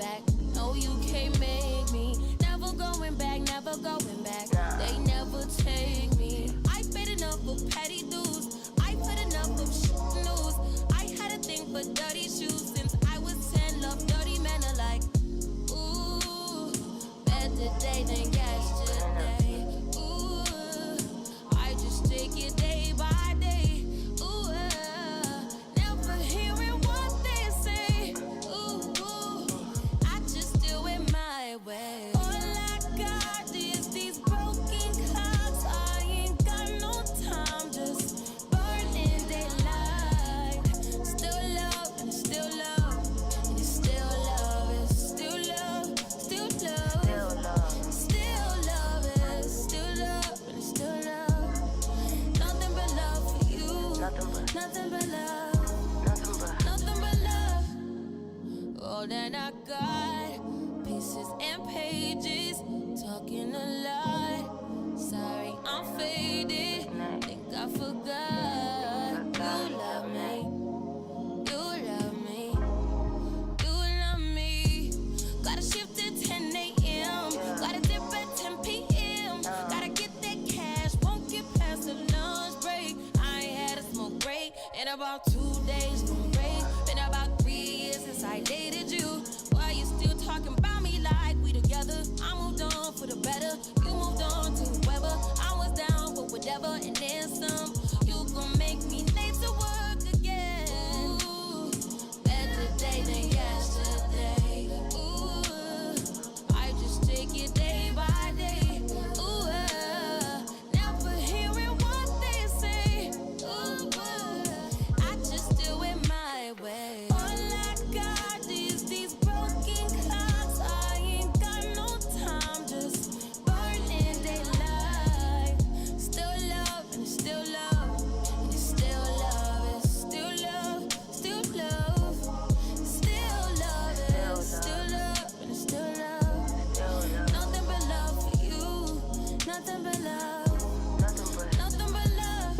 back. No, you can't make me. Never going back, never going back. They never take me. I paid enough for petty dues. I put enough of news. I had a thing for dirty shoes since I was 10. Love dirty men alike. Ooh, better day than yesterday. Ooh, I just take it day by day. Ooh, never hearing what they say. Ooh, I just do it my way. All I got is these broken clouds. I ain't got no time, just burning daylight. Still love and still love, and it's still love, it's still love, still love, still love, it's still love, and it's still love. Nothing but love for you, nothing but love, nothing but love. All that I got, pieces and pages, talking a lot. Sorry, I'm faded. Think I forgot. You love me. You love me. You love me. Gotta shift at 10 a.m. Gotta dip at 10 p.m. Gotta get that cash. Won't get past the lunch break. I ain't had a smoke break in about 2 days. No break. Been about 3 years since I dated you. Why you still talking about me like we together? I moved on for the better. You moved on to whoever. I was down for whatever and then some. You gon' make me late to work again. Ooh, better day than yesterday. Ooh, I just take it day by day. Ooh, never hearing what they say. Ooh, I just do it my way. All I got is these broken clouds. I ain't got no time, just burning daylight. Still love and it's still love, and it's still love, it's still love, still love, still love, it's still love, and it's still love. Nothing but love for you, nothing but love, nothing but love.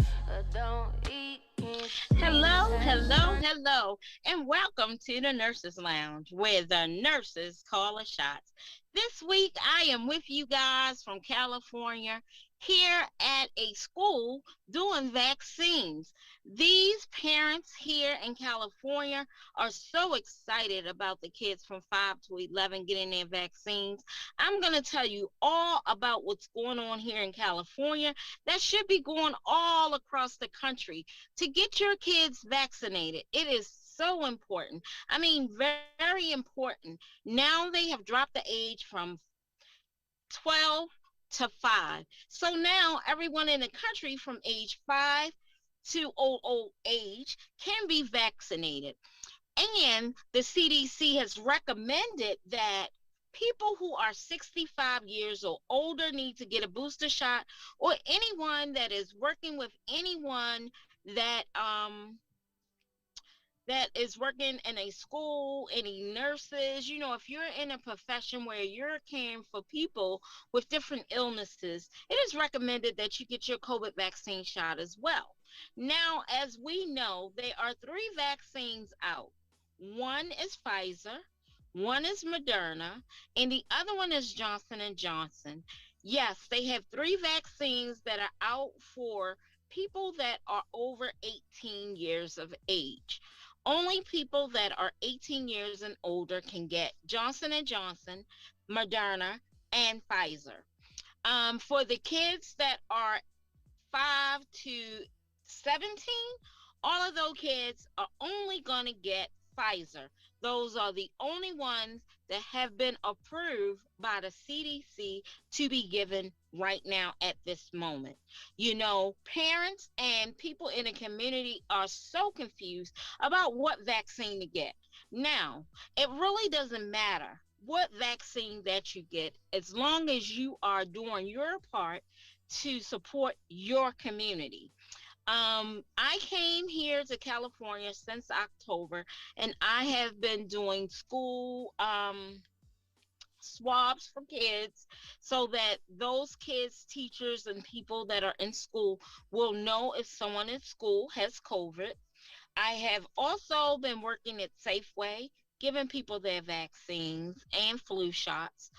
Don't eat me. Hello, hello, hello, and welcome to the Nurses Lounge, where the nurses call the shots. This week, I am with you guys from California here at a school doing vaccines. These parents here in California are so excited about the kids from 5 to 11 getting their vaccines. I'm going to tell you all about what's going on here in California that should be going all across the country to get your kids vaccinated. It is so important. I mean, very important. Now they have dropped the age from 12 to 5. So now everyone in the country from age 5 to old age can be vaccinated. And the CDC has recommended that people who are 65 years or older need to get a booster shot, or anyone that is working with anyone that that is working in a school, any nurses, if you're in a profession where you're caring for people with different illnesses, it is recommended that you get your COVID vaccine shot as well. Now, as we know, there are three vaccines out. One is Pfizer, one is Moderna, and the other one is Johnson and Johnson. Yes, they have three vaccines that are out for people that are over 18 years of age. Only people that are 18 years and older can get Johnson and Johnson, Moderna, and Pfizer. For the kids that are 5 to 17, all of those kids are only going to get Pfizer. Those are the only ones that have been approved by the CDC to be given right now at this moment. Parents and people in the community are so confused about what vaccine to get. Now, it really doesn't matter what vaccine that you get as long as you are doing your part to support your community. I came here to California since October, and I have been doing school swabs for kids so that those kids, teachers, and people that are in school will know if someone in school has COVID. I have also been working at Safeway, giving people their vaccines and flu shots.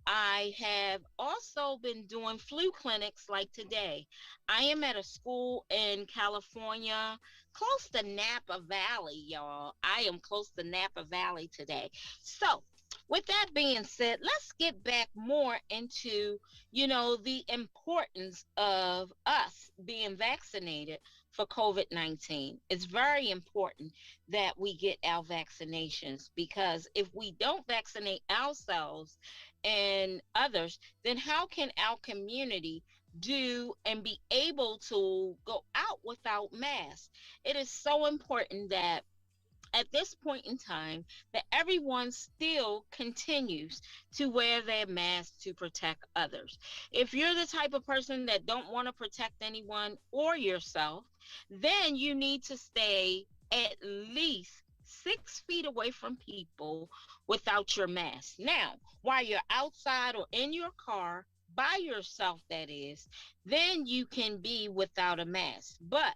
I have also been doing flu clinics like today. I am at a school in California, close to Napa Valley, y'all. I am close to Napa Valley today. So, with that being said, let's get back more into, the importance of us being vaccinated for COVID-19. It's very important that we get our vaccinations, because if we don't vaccinate ourselves and others, then how can our community do and be able to go out without masks? It is so important that at this point in time that everyone still continues to wear their mask to protect others. If you're the type of person that don't want to protect anyone or yourself, then you need to stay at least 6 feet away from people without your mask. Now, while you're outside or in your car by yourself, that is, then you can be without a mask. But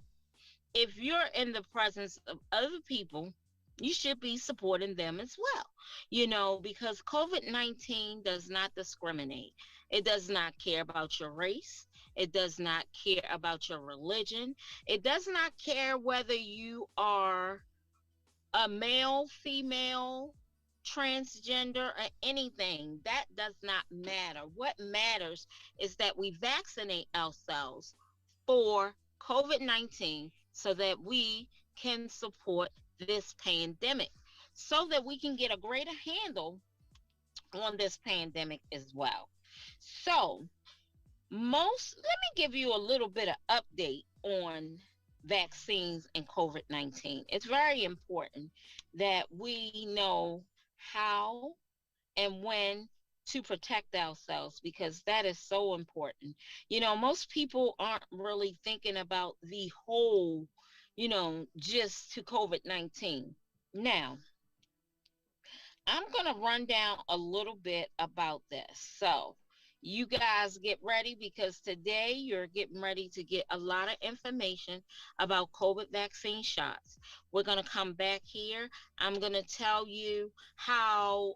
if you're in the presence of other people, you should be supporting them as well. Because COVID 19 does not discriminate. It does not care about your race. It does not care about your religion. It does not care whether you are a male, female, transgender, or anything. That does not matter. What matters is that we vaccinate ourselves for COVID 19 so that we can support this pandemic, so that we can get a greater handle on this pandemic as well. So, let me give you a little bit of update on vaccines and COVID-19. It's very important that we know how and when to protect ourselves, because that is so important. Most people aren't really thinking about the whole, just to COVID-19. Now, I'm going to run down a little bit about this. So, you guys get ready, because today you're getting ready to get a lot of information about COVID vaccine shots. We're going to come back here. I'm going to tell you how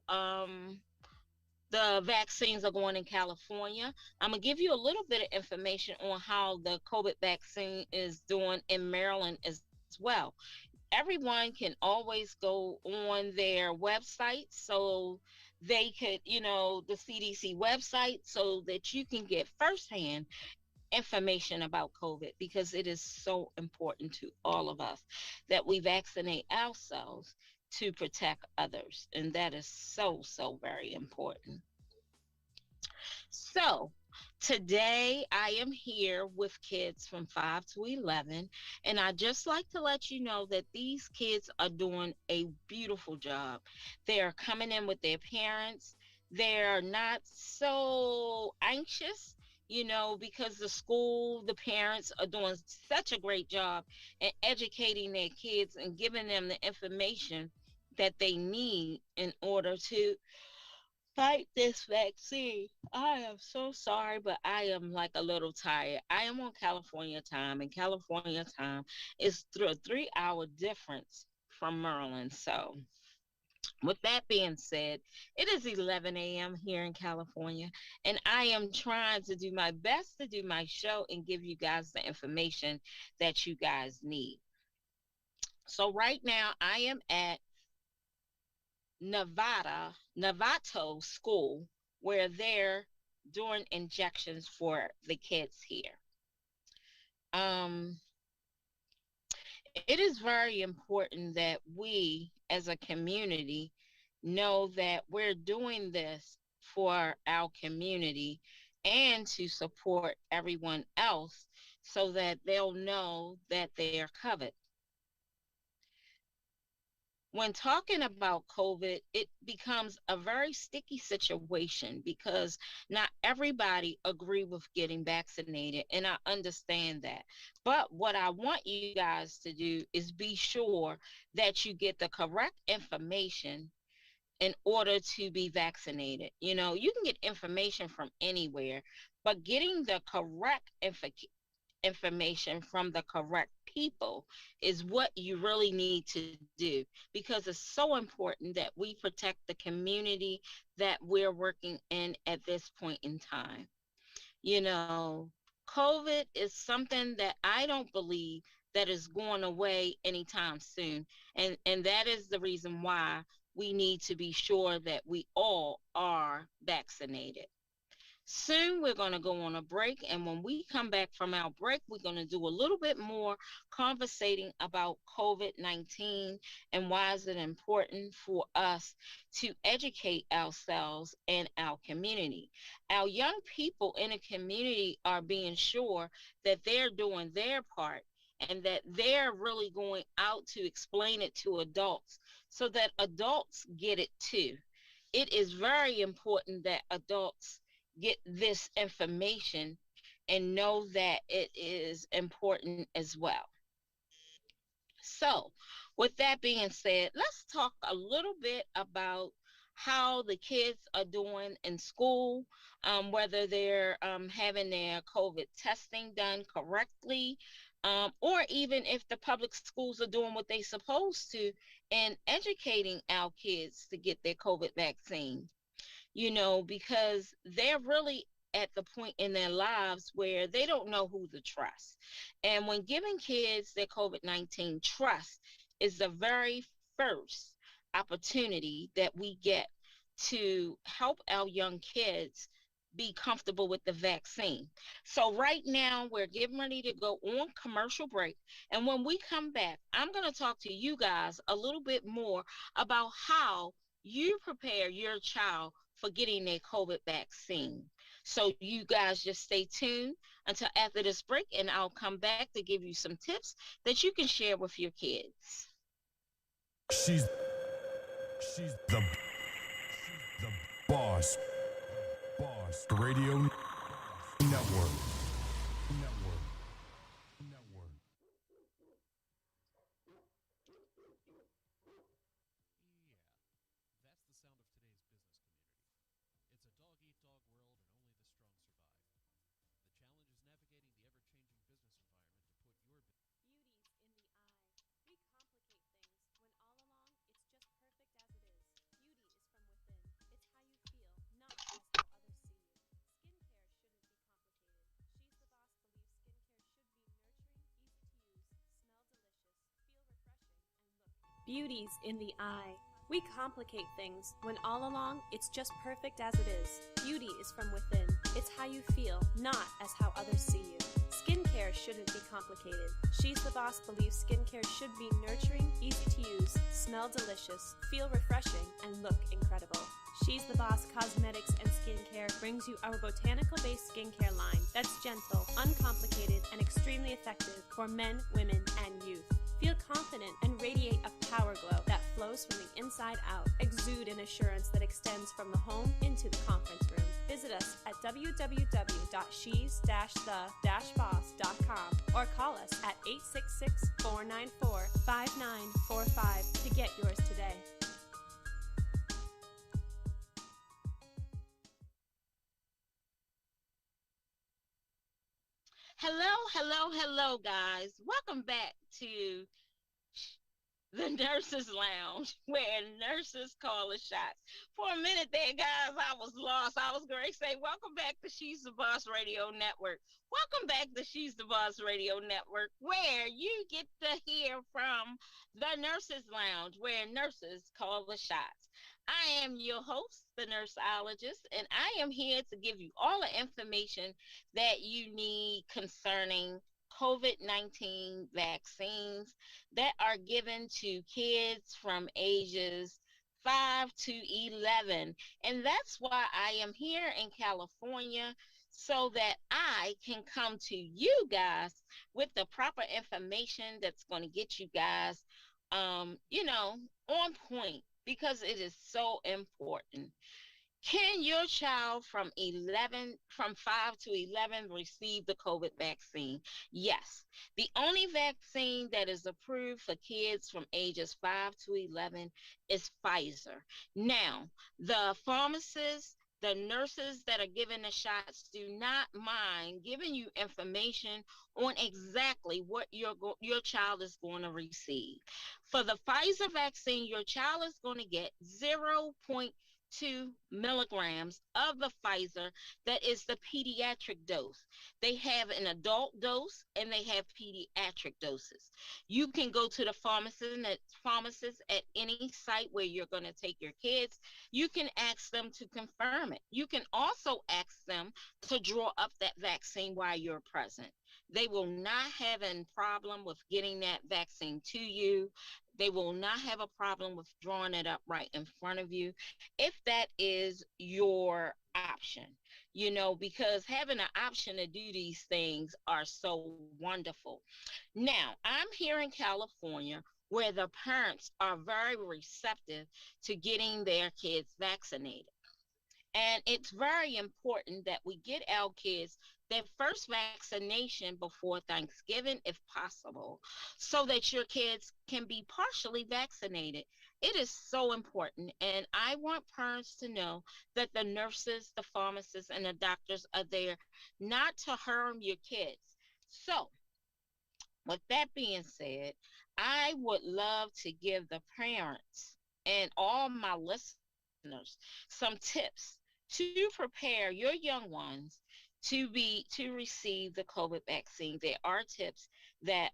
the vaccines are going in California. I'm going to give you a little bit of information on how the COVID vaccine is doing in Maryland as well. Everyone can always go on their website, so they could, the CDC website, so that you can get firsthand information about COVID, because it is so important to all of us that we vaccinate ourselves to protect others. And that is so, so very important. So, today I am here with kids from 5 to 11, and I just like to let you know that these kids are doing a beautiful job. They are coming in with their parents. They're not so anxious, because the school, the parents are doing such a great job in educating their kids and giving them the information that they need in order to fight this vaccine. I am so sorry, but I am like a little tired. I am on California time, and California time is through a 3 hour difference from Maryland. So, with that being said, it is 11 a.m. here in California, and I am trying to do my best to do my show and give you guys the information that you guys need. So, right now, I am at Novato School, where they're doing injections for the kids here. Um, it is very important that we as a community know that we're doing this for our community and to support everyone else, so that they'll know that they are covered. When talking about COVID, it becomes a very sticky situation, because not everybody agree with getting vaccinated, and I understand that. But what I want you guys to do is be sure that you get the correct information in order to be vaccinated. You can get information from anywhere, but getting the correct information from the correct people is what you really need to do, because it's so important that we protect the community that we're working in at this point in time. COVID is something that I don't believe that is going away anytime soon. And that is the reason why we need to be sure that we all are vaccinated. Soon we're going to go on a break, and when we come back from our break, we're going to do a little bit more conversating about COVID-19 and why is it important for us to educate ourselves and our community. Our young people in the community are being sure that they're doing their part and that they're really going out to explain it to adults so that adults get it too. It is very important that adults get this information and know that it is important as well. So, with that being said, let's talk a little bit about how the kids are doing in school, whether they're having their COVID testing done correctly, or even if the public schools are doing what they're supposed to in educating our kids to get their COVID vaccine, because they're really at the point in their lives where they don't know who to trust. And when giving kids their COVID-19, trust is the very first opportunity that we get to help our young kids be comfortable with the vaccine. So right now we're getting ready to go on commercial break. And when we come back, I'm going to talk to you guys a little bit more about how you prepare your child for getting their COVID vaccine. So you guys just stay tuned until after this break, and I'll come back to give you some tips that you can share with your kids. She's the boss. Boss Radio Network. Network. Network. Beauty's in the eye. We complicate things when all along it's just perfect as it is. Beauty is from within. It's how you feel, not as how others see you. Skincare shouldn't be complicated. She's the Boss believes skincare should be nurturing, easy to use, smell delicious, feel refreshing, and look incredible. She's the Boss Cosmetics and Skincare brings you our botanical-based skincare line that's gentle, uncomplicated, and extremely effective for men, women, and youth. Feel confident and radiate a power glow that flows from the inside out. Exude an assurance that extends from the home into the conference room. Visit us at www.shes-the-boss.com or call us at 866-494-5945 to get yours today. Hello, guys. Welcome back to the Nurses Lounge, where nurses call the shots. For a minute there, guys, I was lost. I was going to say, welcome back to She's the Boss Radio Network. Welcome back to She's the Boss Radio Network, where you get to hear from the Nurses Lounge, where nurses call the shots. I am your host, the nurseologist, and I am here to give you all the information that you need concerning COVID-19 vaccines that are given to kids from ages 5 to 11. And that's why I am here in California, so that I can come to you guys with the proper information that's going to get you guys, on point, because it is so important. Can your child from 5 to 11 receive the COVID vaccine? Yes. The only vaccine that is approved for kids from ages 5 to 11 is Pfizer. Now, the pharmacists The nurses that are giving the shots do not mind giving you information on exactly what your child is going to receive. For the Pfizer vaccine, your child is going to get 0.2 milligrams of the Pfizer. That is the pediatric dose. They have an adult dose and they have pediatric doses. You can go to the pharmacist at any site where you're going to take your kids. You can ask them to confirm it. You can also ask them to draw up that vaccine while you're present. They will not have a problem with getting that vaccine to you. They will not have a problem with drawing it up right in front of you if that is your option, because having an option to do these things are so wonderful. Now, I'm here in California where the parents are very receptive to getting their kids vaccinated. And it's very important that we get our kids their first vaccination before Thanksgiving, if possible, so that your kids can be partially vaccinated. It is so important. And I want parents to know that the nurses, the pharmacists, and the doctors are there not to harm your kids. So, with that being said, I would love to give the parents and all my listeners some tips to prepare your young ones to receive the COVID vaccine. There are tips that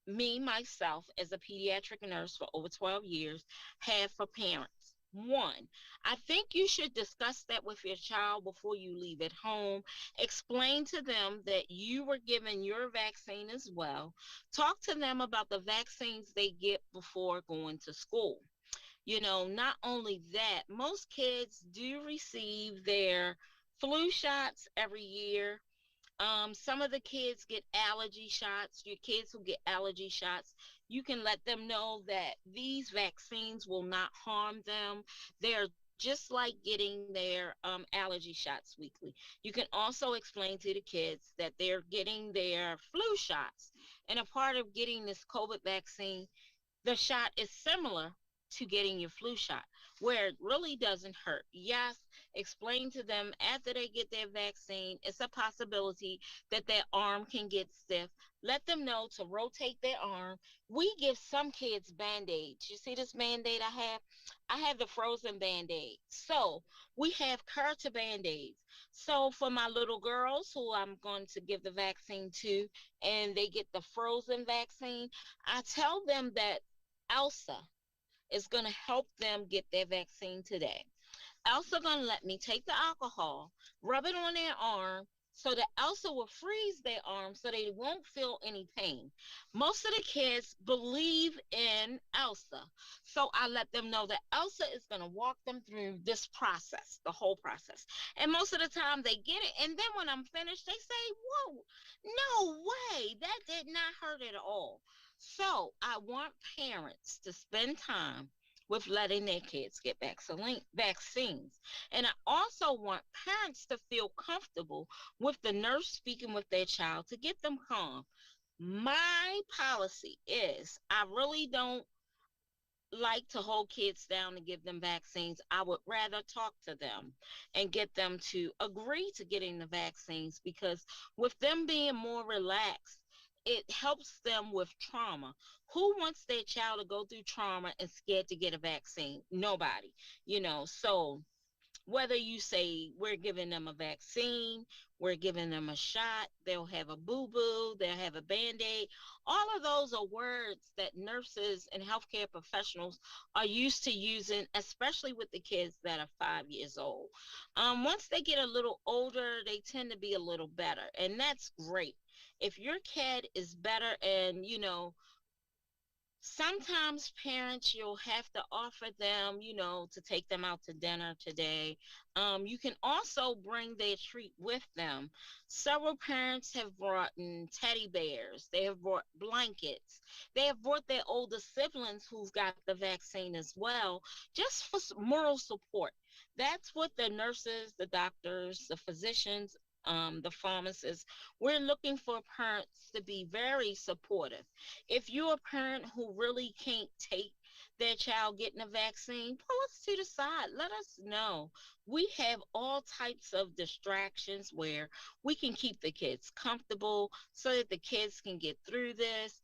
me myself as a pediatric nurse for over 12 years have for parents. One, I think you should discuss that with your child before you leave at home. Explain to them that you were given your vaccine as well. Talk to them about the vaccines they get before going to school. Not only that, most kids do receive their flu shots every year. Some of the kids get allergy shots. Your kids who get allergy shots, you can let them know that these vaccines will not harm them. They're just like getting their allergy shots weekly. You can also explain to the kids that they're getting their flu shots. And a part of getting this COVID vaccine, the shot is similar to getting your flu shot, where it really doesn't hurt. Yes, explain to them after they get their vaccine, it's a possibility that their arm can get stiff. Let them know to rotate their arm. We give some kids band-aids. You see this band-aid I have? I have the frozen band-aid. So we have Carter band-aids. So for my little girls who I'm going to give the vaccine to, and they get the frozen vaccine, I tell them that Elsa is going to help them get their vaccine today. Elsa going to let me take the alcohol, rub it on their arm, so that Elsa will freeze their arm so they won't feel any pain. Most of the kids believe in Elsa. So I let them know that Elsa is going to walk them through this process, the whole process. And most of the time they get it. And then when I'm finished, they say, whoa, no way. That did not hurt at all. So I want parents to spend time with letting their kids get vaccines. And I also want parents to feel comfortable with the nurse speaking with their child to get them calm. My policy is I really don't like to hold kids down and give them vaccines. I would rather talk to them and get them to agree to getting the vaccines, because with them being more relaxed, it helps them with trauma. Who wants their child to go through trauma and scared to get a vaccine? Nobody, So whether you say we're giving them a vaccine, we're giving them a shot, they'll have a boo-boo, they'll have a band-aid. All of those are words that nurses and healthcare professionals are used to using, especially with the kids that are 5 years old. Once they get a little older, they tend to be a little better, and that's great. If your kid is better, and sometimes parents, you'll have to offer them, to take them out to dinner today. You can also bring their treat with them. Several parents have brought in teddy bears. They have brought blankets. They have brought their older siblings who've got the vaccine as well, just for moral support. That's what the nurses, the doctors, the physicians, the pharmacists, we're looking for parents to be very supportive. If you're a parent who really can't take their child getting a vaccine, pull us to the side. Let us know. We have all types of distractions where we can keep the kids comfortable so that the kids can get through this.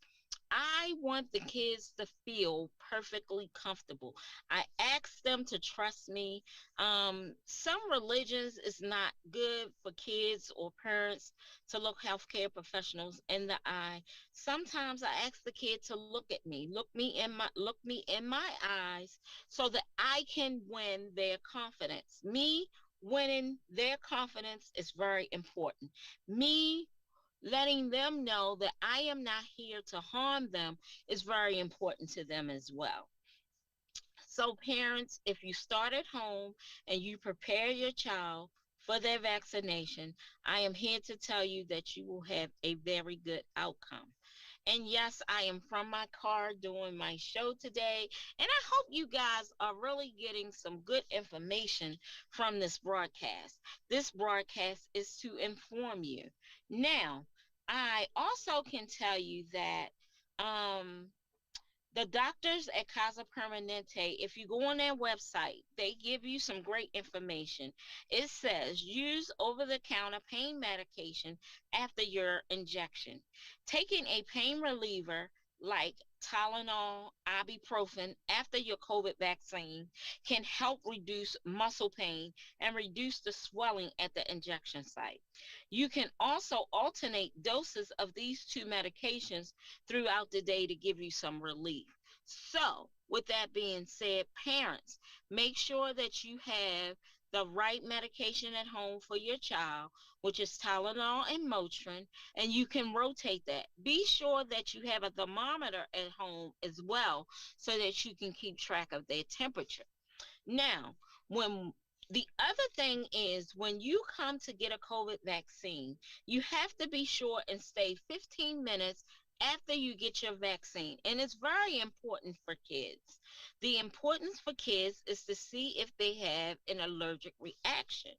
I want the kids to feel perfectly comfortable. I ask them to trust me. Some religions is not good for kids or parents to look healthcare professionals in the eye. Sometimes I ask the kid to look at me, look me in my eyes, so that I can win their confidence. Me winning their confidence is very important. Me letting them know that I am not here to harm them is very important to them as well. So, parents, if you start at home and you prepare your child for their vaccination, I am here to tell you that you will have a very good outcome. And yes, I am from my car doing my show today. And I hope you guys are really getting some good information from this broadcast. This broadcast is to inform you. Now, I also can tell you that um, the doctors at Casa Permanente, if you go on their website, they give you some great information. It says use over the counter pain medication after your injection. Taking a pain reliever like Tylenol, ibuprofen after your COVID vaccine can help reduce muscle pain and reduce the swelling at the injection site. You can also alternate doses of these two medications throughout the day to give you some relief. So, with that being said, parents, make sure that you have the right medication at home for your child, which is Tylenol and Motrin, and you can rotate that. Be sure that you have a thermometer at home as well so that you can keep track of their temperature. Now, when the other thing is when you come to get a COVID vaccine, you have to be sure and stay 15 minutes after you get your vaccine. And it's very important for kids. The importance for kids is to see if they have an allergic reaction.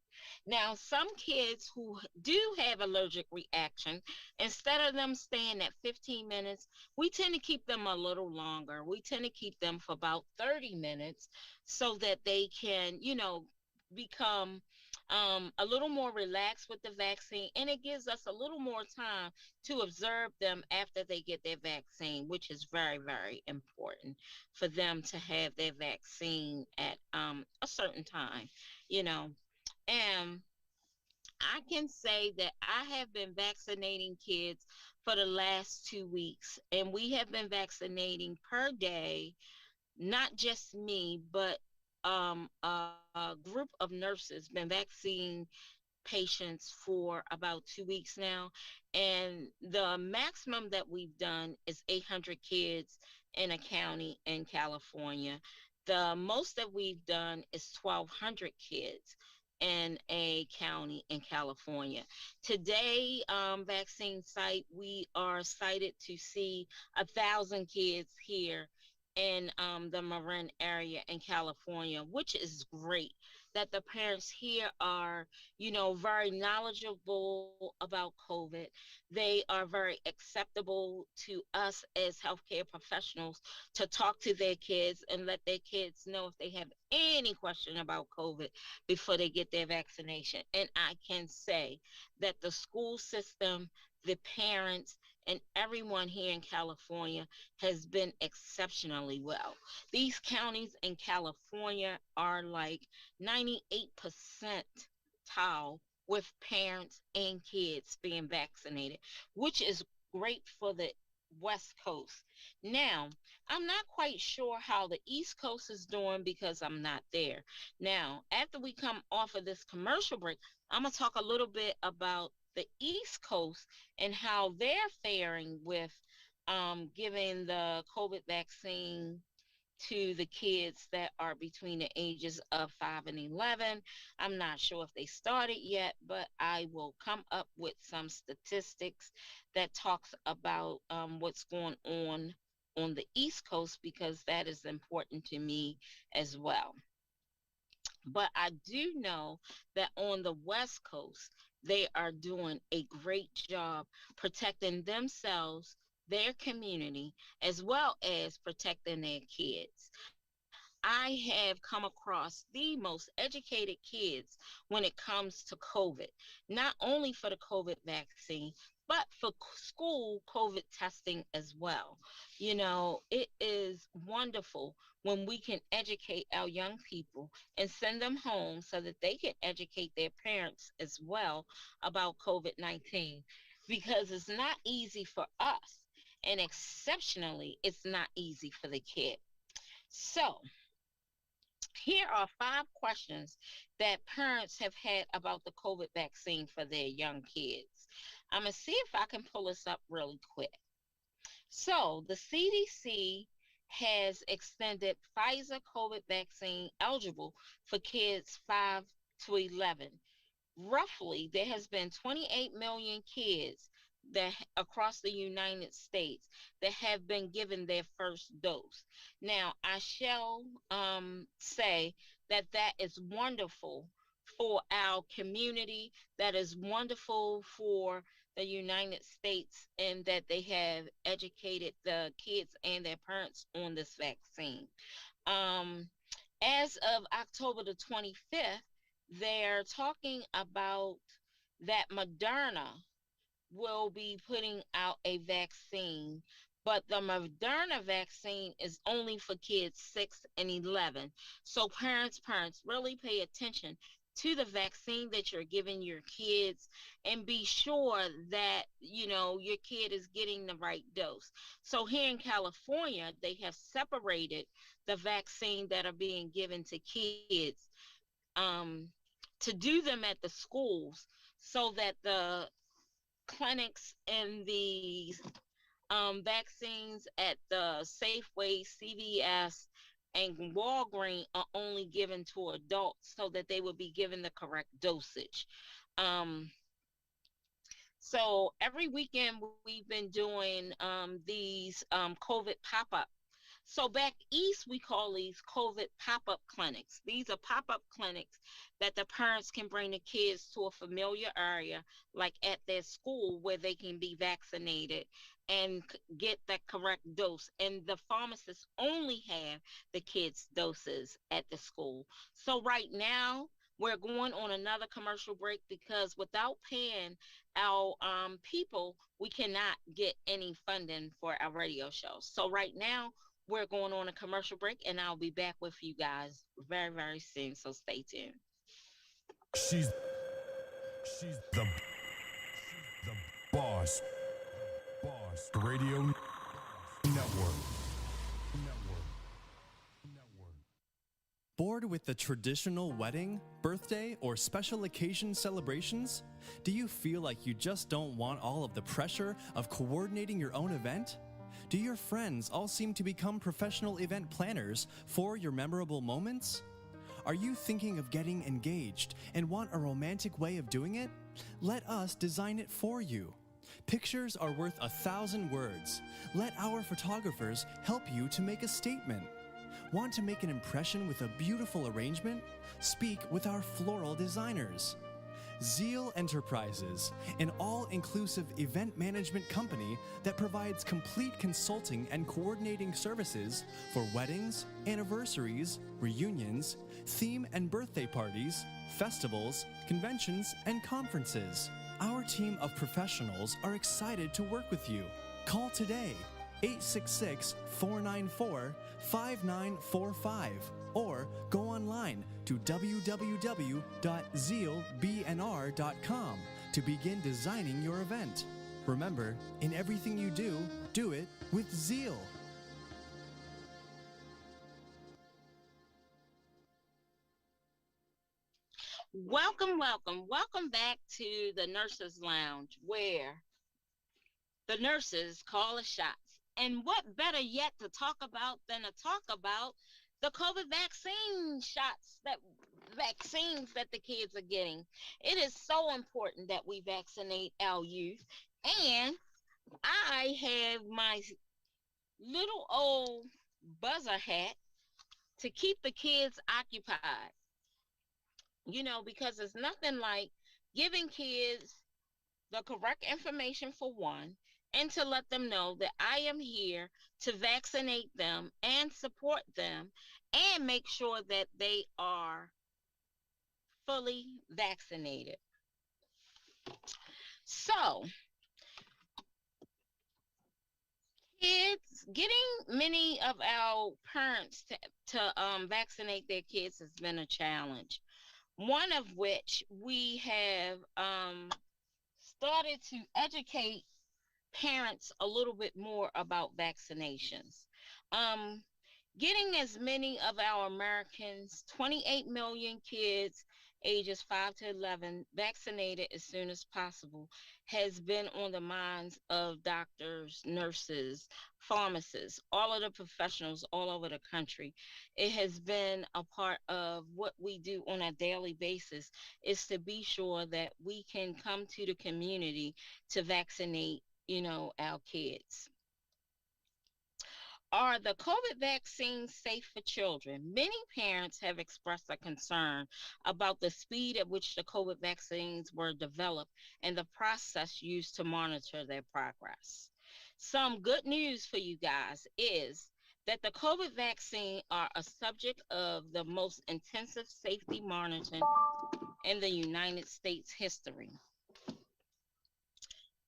Now, some kids who do have allergic reaction, instead of them staying at 15 minutes, we tend to keep them a little longer. We tend to keep them for about 30 minutes so that they can, become a little more relaxed with the vaccine. And it gives us a little more time to observe them after they get their vaccine, which is very, very important for them to have their vaccine at a certain time, you know. And I can say that I have been vaccinating kids for the last 2 weeks, and we have been vaccinating per day, not just me, but a group of nurses been vaccinating patients for about 2 weeks now. And the maximum that we've done is 800 kids in a county in California. The most that we've done is 1,200 kids in a county in California. Today, vaccine site, we are cited to see 1,000 kids here in the Marin area in California, which is great that the parents here are, very knowledgeable about COVID. They are very acceptable to us as healthcare professionals to talk to their kids and let their kids know if they have any question about COVID before they get their vaccination. And I can say that the school system, the parents, and everyone here in California has been exceptionally well. These counties in California are like 98% tall with parents and kids being vaccinated, which is great for the West Coast. Now, I'm not quite sure how the East Coast is doing because I'm not there. Now, after we come off of this commercial break, I'm going to talk a little bit about the East Coast and how they're faring with giving the COVID vaccine to the kids that are between the ages of 5 and 11. I'm not sure if they started yet, but I will come up with some statistics that talks about what's going on the East Coast because that is important to me as well. But I do know that on the West Coast, they are doing a great job protecting themselves, their community as well as protecting their kids. I have come across the most educated kids when it comes to COVID, not only for the COVID vaccine, but for school COVID testing as well. You know, it is wonderful when we can educate our young people and send them home so that they can educate their parents as well about COVID 19, because it's not easy for us, and exceptionally, it's not easy for the kid. So, here are 5 questions that parents have had about the COVID vaccine for their young kids. I'm going to see if I can pull this up really quick. So, the CDC has extended Pfizer COVID vaccine eligible for kids 5 to 11. Roughly, there has been 28 million kids that across the United States that have been given their first dose. Now, I shall say that that is wonderful for our community. That is wonderful for the United States, and that they have educated the kids and their parents on this vaccine. Um, as of October the 25th, they're talking about that Moderna will be putting out a vaccine, but the Moderna vaccine is only for kids 6 and 11. So parents really pay attention to the vaccine that you're giving your kids, and be sure that your kid is getting the right dose. So here in California, they have separated the vaccine that are being given to kids, um, to do them at the schools, so that the clinics and the vaccines at the Safeway, CVS, and Walgreens are only given to adults, so that they will be given the correct dosage. Um, so every weekend we've been doing these COVID pop-up. So back east, we call these COVID pop-up clinics. These are pop-up clinics that the parents can bring the kids to a familiar area, like at their school, where they can be vaccinated and get the correct dose. And the pharmacists only have the kids' doses at the school. So right now, we're going on another commercial break, because without paying our people, we cannot get any funding for our radio show. So right now, we're going on a commercial break, and I'll be back with you guys very, very soon. So stay tuned. She's the boss. Boss Radio Network. Bored with the traditional wedding, birthday, or special occasion celebrations? Do you feel like you just don't want all of the pressure of coordinating your own event? Do your friends all seem to become professional event planners for your memorable moments? Are you thinking of getting engaged and want a romantic way of doing it? Let us design it for you. Pictures are worth 1,000 words. Let our photographers help you to make a statement. Want to make an impression with a beautiful arrangement? Speak with our floral designers. Zeal Enterprises, an all-inclusive event management company that provides complete consulting and coordinating services for weddings, anniversaries, reunions, theme and birthday parties, festivals, conventions, and conferences. Our team of professionals are excited to work with you. Call today, 866-494-5945, or go online to www.zealbnr.com to begin designing your event. Remember, in everything you do, do it with zeal. Welcome back to the Nurses Lounge, where the nurses call the shots. And what better yet to talk about than to talk about the COVID vaccines that the kids are getting. It is so important that we vaccinate our youth. And I have my little old buzzer hat to keep the kids occupied. Because it's nothing like giving kids the correct information for one, and to let them know that I am here to vaccinate them and support them and make sure that they are fully vaccinated. So, kids getting many of our parents to vaccinate their kids has been a challenge. One of which we have started to educate parents a little bit more about vaccinations. Um, Getting as many of our Americans, 28 million kids ages 5 to 11, vaccinated as soon as possible has been on the minds of doctors, nurses, pharmacists, all of the professionals all over the country. It has been a part of what we do on a daily basis is to be sure that we can come to the community to vaccinate, our kids. Are the COVID vaccines safe for children? Many parents have expressed a concern about the speed at which the COVID vaccines were developed and the process used to monitor their progress. Some good news for you guys is that the COVID vaccine are a subject of the most intensive safety monitoring in the United States history.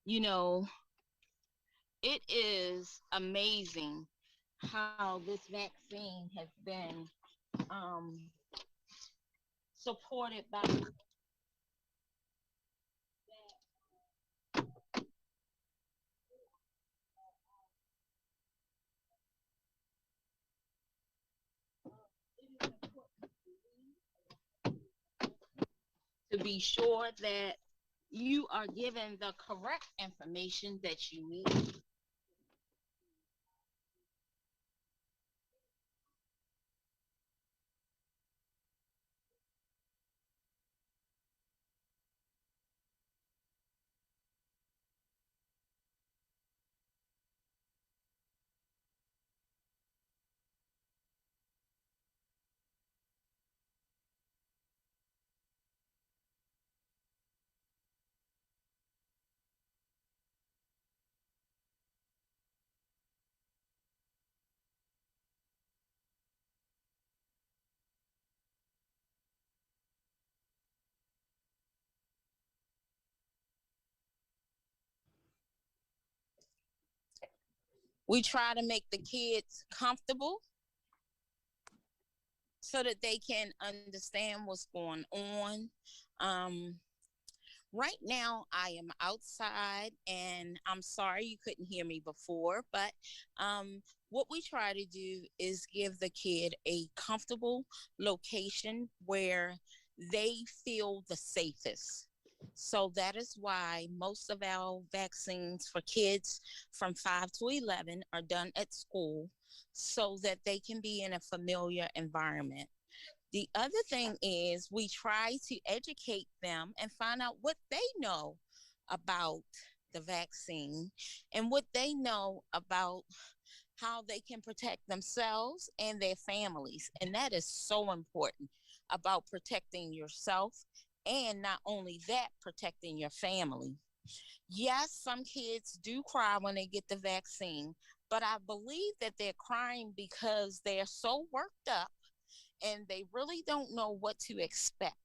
You know, it is amazing how this vaccine has been um, supported by to be sure that you are given the correct information that you need. We try to make the kids comfortable so that they can understand what's going on. Um, Right now, I am outside, and I'm sorry you couldn't hear me before, but what we try to do is give the kid a comfortable location where they feel the safest. So that is why most of our vaccines for kids from 5 to 11 are done at school so that they can be in a familiar environment. The other thing is we try to educate them and find out what they know about the vaccine and what they know about how they can protect themselves and their families. And that is so important about protecting yourself and not only that, protecting your family. Yes, some kids do cry when they get the vaccine, but I believe that they're crying because they're so worked up and they really don't know what to expect.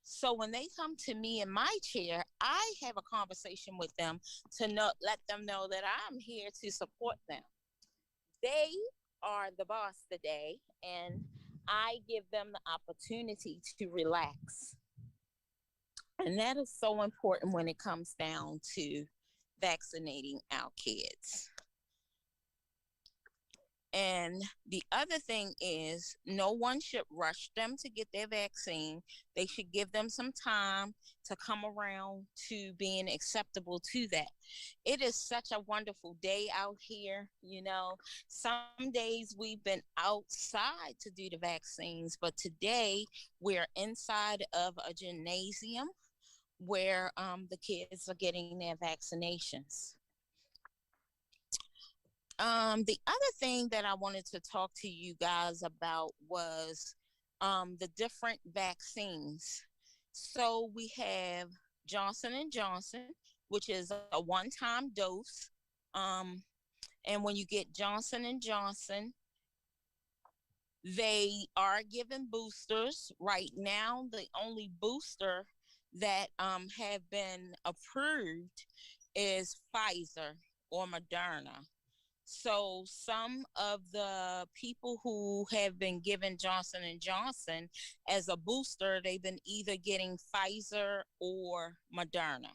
So when they come to me in my chair, I have a conversation with them to let them know that I'm here to support them. They are the boss today, and I give them the opportunity to relax. And that is so important when it comes down to vaccinating our kids. And the other thing is, no one should rush them to get their vaccine. They should give them some time to come around to being acceptable to that. It is such a wonderful day out here. Some days we've been outside to do the vaccines, but today we're inside of a gymnasium where the kids are getting their vaccinations. The other thing that I wanted to talk to you guys about was the different vaccines. So we have Johnson and Johnson, which is a one-time dose. Um, and when you get Johnson and Johnson, they are giving boosters right now. The only booster that have been approved is Pfizer or Moderna. So some of the people who have been given Johnson and Johnson as a booster, they've been either getting Pfizer or Moderna.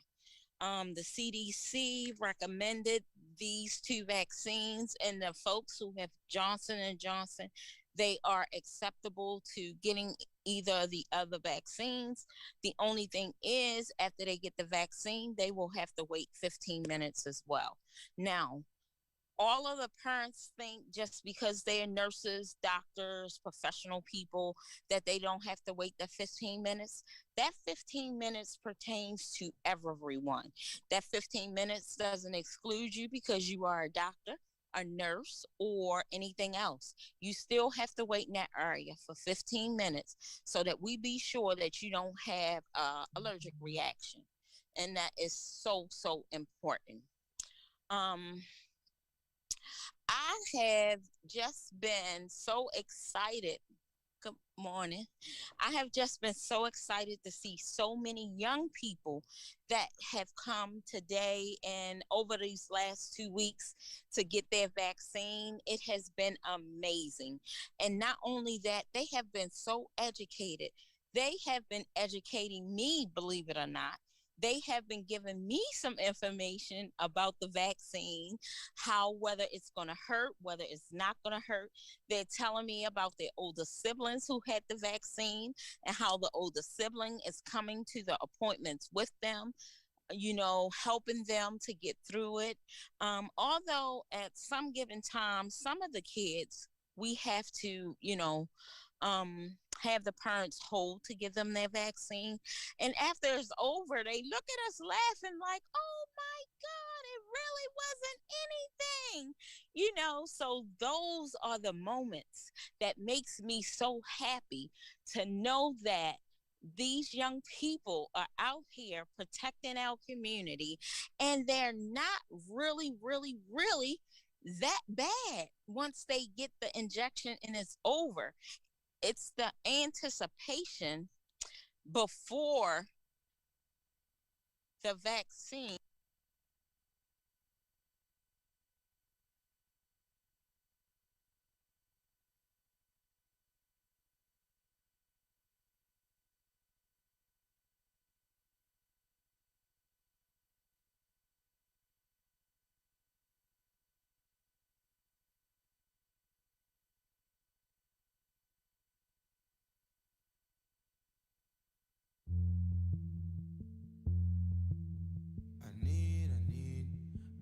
The CDC recommended these two vaccines, and the folks who have Johnson and Johnson, they are acceptable to getting either the other vaccines. The only thing is, after they get the vaccine, they will have to wait 15 minutes as well. Now, all of the parents think just because they're nurses, doctors, professional people, that they don't have to wait the 15 minutes. That 15 minutes pertains to everyone. That 15 minutes doesn't exclude you because you are a doctor, a nurse, or anything else. You still have to wait in that area for 15 minutes so that we be sure that you don't have allergic reaction. And that is so, so important. Um, I have just been so excited. Good morning. I have just been so excited to see so many young people that have come today and over these last 2 weeks to get their vaccine. It has been amazing. And not only that, they have been so educated. They have been educating me, believe it or not. They have been giving me some information about the vaccine, how whether it's going to hurt, whether it's not going to hurt. They're telling me about their older siblings who had the vaccine and how the older sibling is coming to the appointments with them, helping them to get through it. Although at some given time, some of the kids, we have to, have the parents hold to give them their vaccine. And after it's over, they look at us laughing like, oh my God, it really wasn't anything. So those are the moments that makes me so happy to know that these young people are out here protecting our community, and they're not really, really, really that bad once they get the injection and it's over. It's the anticipation before the vaccine. I need, I need,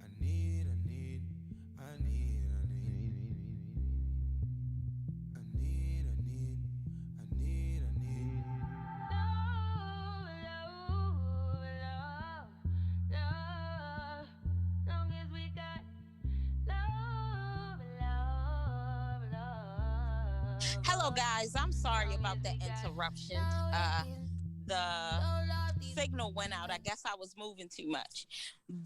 I need, I need, I need, I need, I need, I need, I need. Long as we got Hello, guys. I'm sorry long about as that we got interruption. The signal went out. I guess I was moving too much.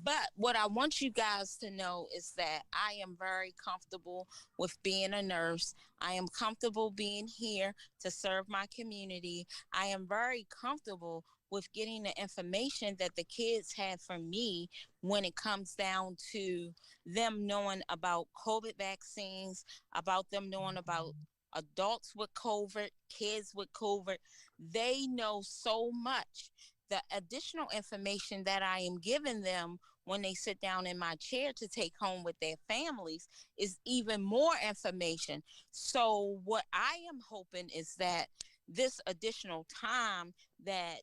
But what I want you guys to know is that I am very comfortable with being a nurse. I am comfortable being here to serve my community. I am very comfortable with getting the information that the kids had from me when it comes down to them knowing about COVID vaccines, about them knowing about adults with COVID, kids with COVID. They know so much. The additional information that I am giving them when they sit down in my chair to take home with their families is even more information. So, what I am hoping is that this additional time that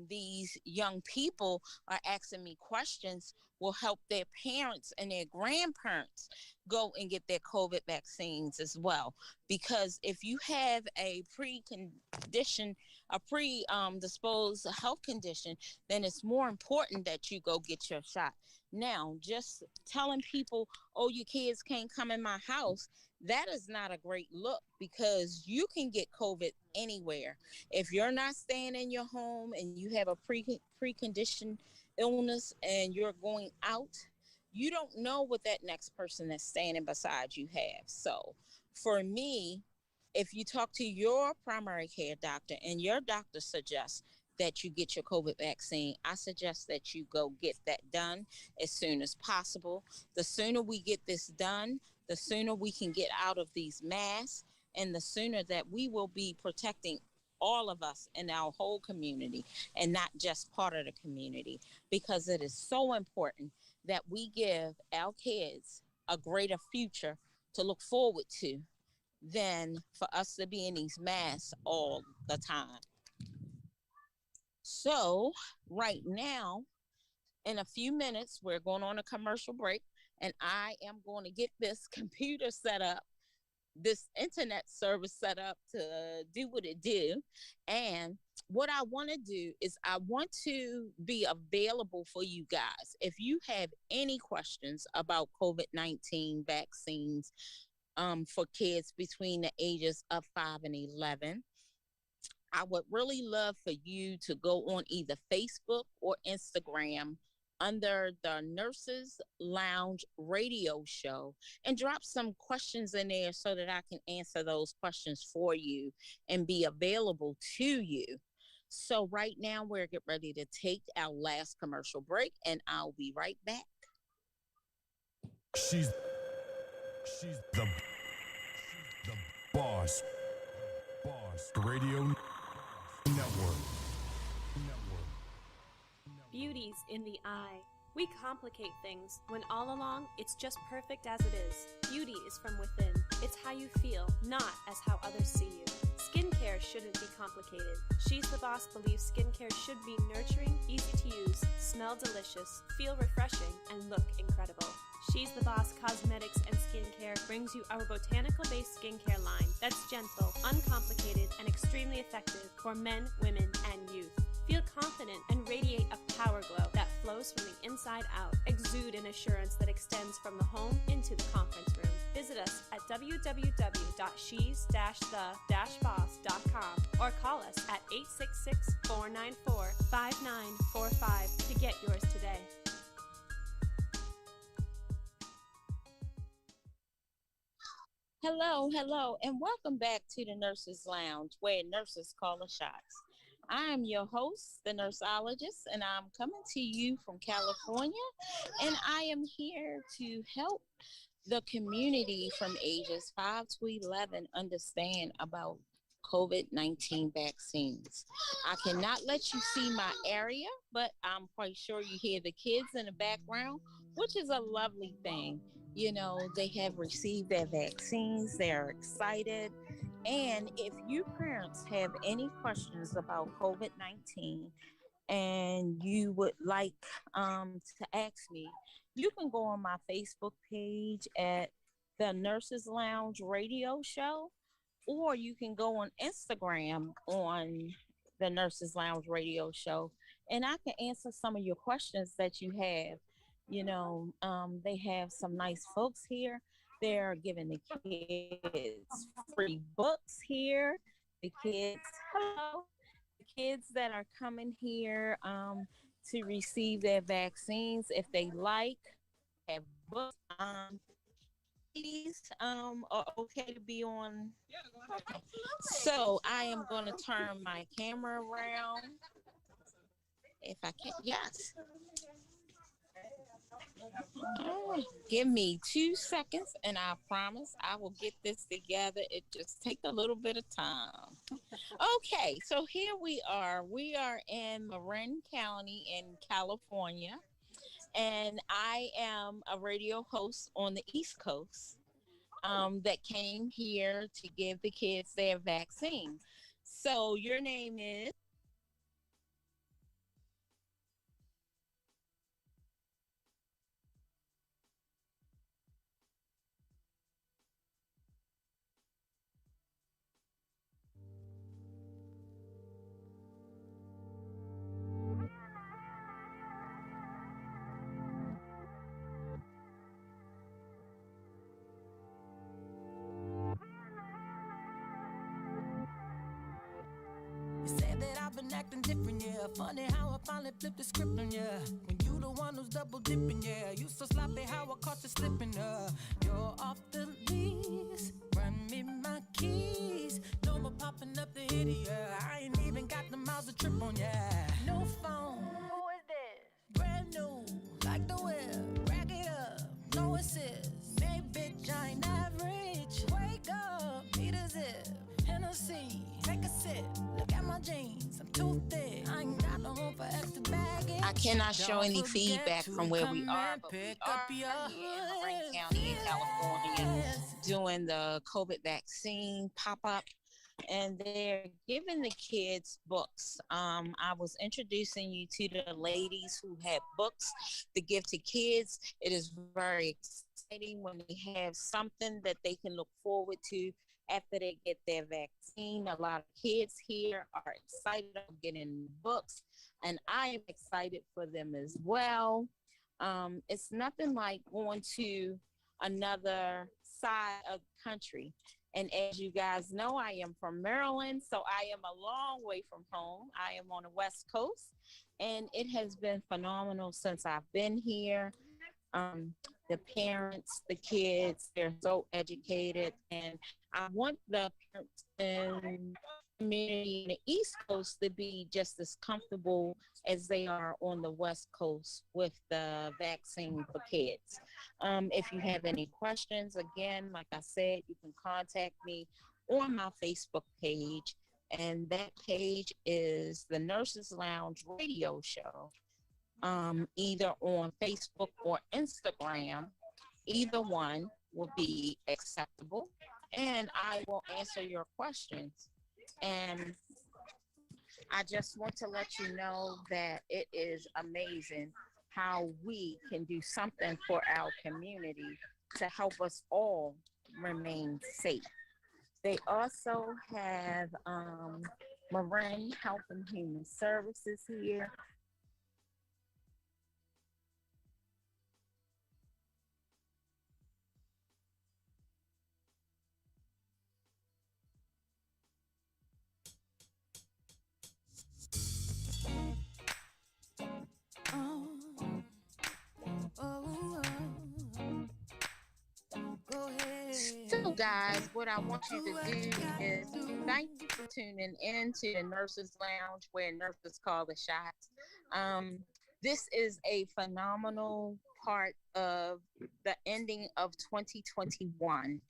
these young people are asking me questions will help their parents and their grandparents go and get their COVID vaccines as well. Because if you have a precondition, a predisposed health condition, then it's more important that you go get your shot. Now, just telling people, oh, your kids can't come in my house, that is not a great look because you can get COVID anywhere. If you're not staying in your home and you have a precondition illness and you're going out, you don't know what that next person that's standing beside you have. So for me, if you talk to your primary care doctor and your doctor suggests that you get your COVID vaccine, I suggest that you go get that done as soon as possible. The sooner we get this done, the sooner we can get out of these masks, and the sooner that we will be protecting all of us in our whole community and not just part of the community, because it is so important that we give our kids a greater future to look forward to than for us to be in these masks all the time. So, right now, in a few minutes, we're going on a commercial break, and I am going to get this computer set up, this internet service set up to do what it do. And what I want to do is I want to be available for you guys. If you have any questions about COVID-19 vaccines for kids between the ages of 5 and 11, I would really love for you to go on either Facebook or Instagram under the Nurses Lounge radio show and drop some questions in there so that I can answer those questions for you and be available to you. So right now we're getting ready to take our last commercial break, and I'll be right back. She's the boss. Boss Radio Network. Beauty's in the eye. We complicate things when all along it's just perfect as it is. Beauty is from within. It's how you feel, not as how others see you. Skincare shouldn't be complicated. She's the Boss believes skincare should be nurturing, easy to use, smell delicious, feel refreshing, and look incredible. She's the Boss Cosmetics and Skincare brings you our botanical-based skincare line that's gentle, uncomplicated, and extremely effective for men, women, and youth. Feel confident and radiate a power glow that flows from the inside out. Exude an assurance that extends from the home into the conference room. Visit us at www.shes-the-boss.com or call us at 866-494-5945 to get yours today. Hello, and welcome back to the Nurses Lounge, where nurses call the shots. I am your host, the nurseologist, and I'm coming to you from California, and I am here to help the community from ages 5 to 11 understand about COVID-19 vaccines. I cannot let you see my area, but I'm quite sure you hear the kids in the background, which is a lovely thing. You know, they have received their vaccines, they're excited. And if you parents have any questions about COVID-19 and you would like to ask me, you can go on my Facebook page at the Nurses Lounge Radio Show, or you can go on Instagram on the Nurses Lounge Radio Show, and I can answer some of your questions that you have. You know, they have some nice folks here. They're giving the kids free books here. The kids, hello, the kids that are coming here to receive their vaccines, if they like, have books. Ladies are okay to be on. Okay. So I am going to turn my camera around if I can. Yes. Give me 2 seconds and I promise I will get this together. It just takes a little bit of time. Okay, so here we are. We are in Marin County in California, and I am a radio host on the East Coast that came here to give the kids their vaccine. So your name is? You said that I've been acting different, yeah. yeah. Funny how I finally flipped the script on ya. When you the one who's double dipping, yeah. You so sloppy how I caught you slipping, You're off the lease, run me my keys. No more popping up the hitty, yeah. I ain't even got the miles to trip on, yeah. No phone. Who is this? Brand new, like the whip. Rack it up, no assist. Hey bitch, I ain't average. Wake up, need a zip. Hennessy, take a sip. Look at my jeans, I'm too thick. I ain't got no room for extra baggage. I cannot show any feedback from where we are, but we are here in Marin County in California doing the COVID vaccine pop-up, and they're giving the kids books. I was introducing you to the ladies who have books to give to kids. It is very exciting when they have something that they can look forward to after they get their vaccine. A lot of kids here are excited about getting books, and I am excited for them as well. It's nothing like going to another side of the country. And as you guys know, I am from Maryland, so I am a long way from home. I am on the West Coast, and it has been phenomenal since I've been here. The parents, the kids, they're so educated, and I want the parents and community in the East Coast to be just as comfortable as they are on the West Coast with the vaccine for kids. If you have any questions, again, like I said, you can contact me on my Facebook page, and that page is the Nurses Lounge Radio Show, either on Facebook or Instagram. Either one will be acceptable, and I will answer your questions. And I just want to let you know that it is amazing how we can do something for our community to help us all remain safe. They also have Marin Health and Human Services here. Oh, oh, go ahead. So, guys, what I want you to do is thank you for tuning in to the Nurses Lounge, where nurses call the shots. This is a phenomenal part of the ending of 2021,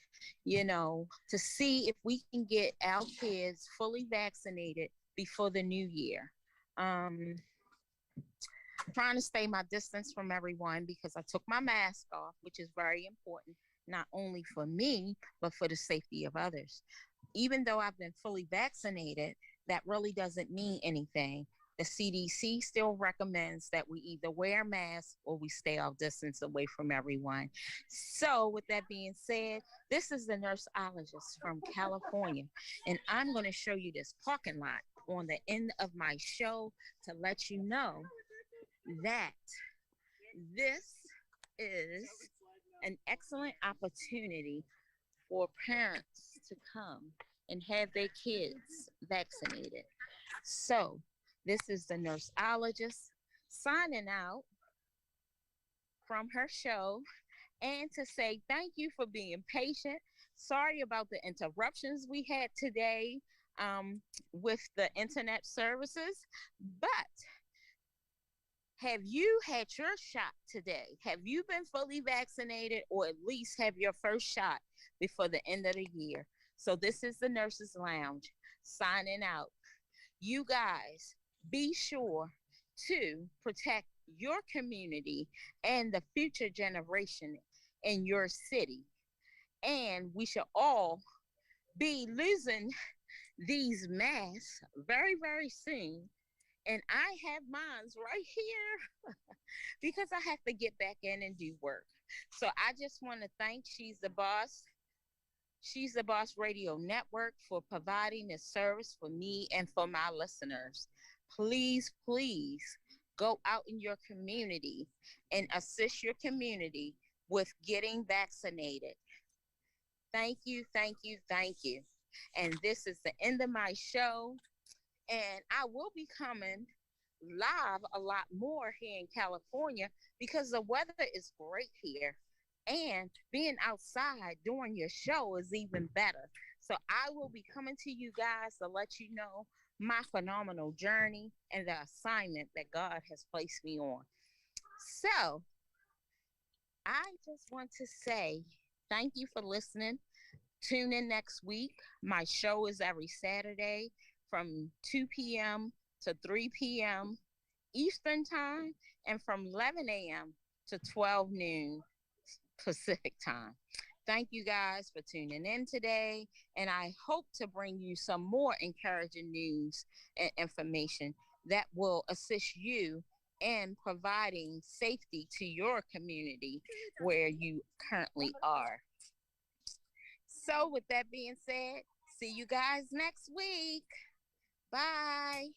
to see if we can get our kids fully vaccinated before the new year. Trying to stay my distance from everyone because I took my mask off, which is very important, not only for me, but for the safety of others. Even though I've been fully vaccinated, that really doesn't mean anything. The CDC still recommends that we either wear masks or we stay our distance away from everyone. So, with that being said, this is the nurseologist from California, and I'm going to show you this parking lot on the end of my show to let you know that this is an excellent opportunity for parents to come and have their kids vaccinated. So, this is the nurseologist signing out from her show, and to say thank you for being patient. Sorry about the interruptions we had today with the internet services, but have you had your shot today? Have you been fully vaccinated, or at least have your first shot before the end of the year? So this is the Nurses Lounge signing out. You guys, be sure to protect your community and the future generation in your city. And we should all be losing these masks very, very soon. And I have mines right here because I have to get back in and do work. So I just want to thank She's the Boss Radio Network for providing this service for me and for my listeners. Please, please go out in your community and assist your community with getting vaccinated. Thank you, thank you, thank you. And this is the end of my show. And I will be coming live a lot more here in California because the weather is great here. And being outside during your show is even better. So I will be coming to you guys to let you know my phenomenal journey and the assignment that God has placed me on. So I just want to say thank you for listening. Tune in next week. My show is every Saturday from 2 p.m. to 3 p.m. Eastern Time and from 11 a.m. to 12 noon Pacific Time. Thank you guys for tuning in today, and I hope to bring you some more encouraging news and information that will assist you in providing safety to your community where you currently are. So, with that being said, see you guys next week. Bye.